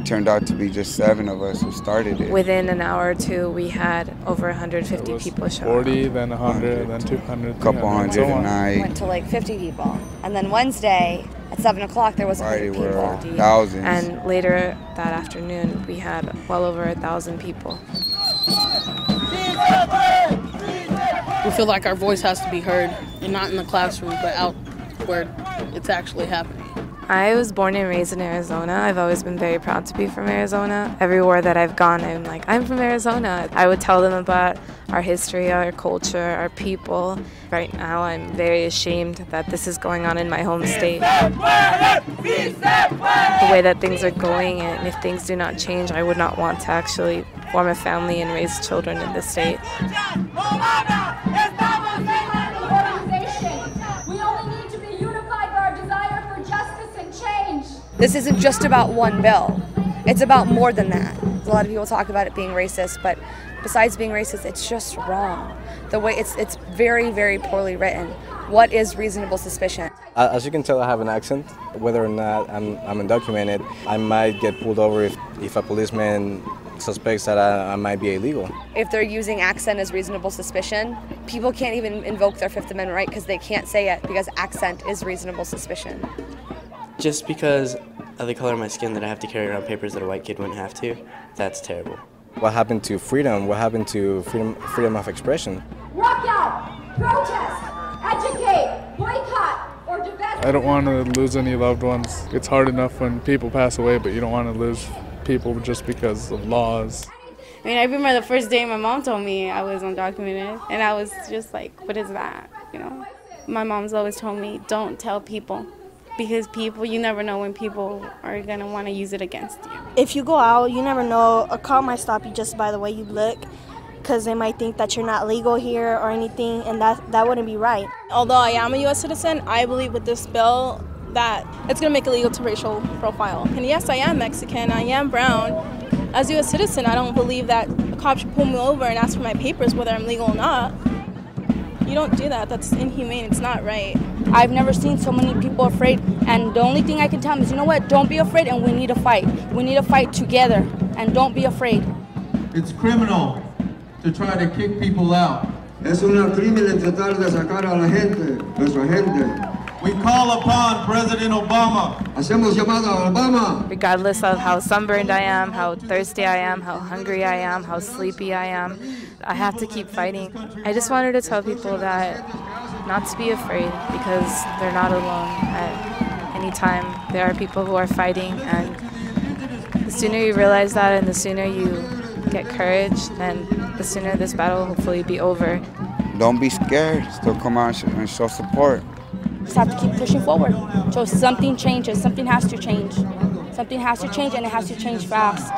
turned out to be just 7 of us who started it. Within an hour or two, we had over 150 people show 40, up. then 100, then 200, Couple hundred a night. Went to like 50 people. And then Wednesday at 7 o'clock, there was 100 Friday were people. thousands. And later that afternoon, we had well over 1,000 people. We feel like our voice has to be heard, and not in the classroom, but out where it's actually happening. I was born and raised in Arizona. I've always been very proud to be from Arizona. Everywhere that I've gone, I'm like, I'm from Arizona. I would tell them about our history, our culture, our people. Right now, I'm very ashamed that this is going on in my home state. The way that things are going, and if things do not change, I would not want to actually form a family and raise children in this state. This isn't just about one bill. It's about more than that. A lot of people talk about it being racist, but besides being racist, it's just wrong. The way it's very, very poorly written. What is reasonable suspicion? As you can tell, I have an accent. Whether or not I'm undocumented, I might get pulled over if a policeman suspects that I might be illegal. If they're using accent as reasonable suspicion, people can't even invoke their Fifth Amendment right because they can't say it because accent is reasonable suspicion. Just because of the color of my skin that I have to carry around papers that a white kid wouldn't have to, that's terrible. What happened to freedom? What happened to freedom of expression? Walk out, protest, educate, boycott, or divest. I don't want to lose any loved ones. It's hard enough when people pass away, but you don't want to lose people just because of laws. I mean, I remember the first day my mom told me I was undocumented, and I was just like, what is that, you know? My mom's always told me, don't tell people. Because people, you never know when people are going to want to use it against you. If you go out, you never know. A cop might stop you just by the way you look, because they might think that you're not legal here or anything, and that wouldn't be right. Although I am a U.S. citizen, I believe with this bill that it's going to make it illegal to racial profile. And yes, I am Mexican, I am brown. As a U.S. citizen, I don't believe that a cop should pull me over and ask for my papers, whether I'm legal or not. You don't do that. That's inhumane. It's not right. I've never seen so many people afraid, and the only thing I can tell them is, you know what, don't be afraid, and we need to fight. We need to fight together, and don't be afraid. It's criminal to try to kick people out. Es un crimen tratar de sacar a la gente, nuestra gente. We call upon President Obama. Hacemos llamada a Obama. Regardless of how sunburned I am, how thirsty I am, how hungry I am, how sleepy I am, I have to keep fighting. I just wanted to tell people that not to be afraid, because they're not alone. At any time, there are people who are fighting, and the sooner you realize that and the sooner you get courage, then the sooner this battle will hopefully be over. Don't be scared. Still come out and show support. Just have to keep pushing forward. So something changes. Something has to change. Something has to change, and it has to change fast.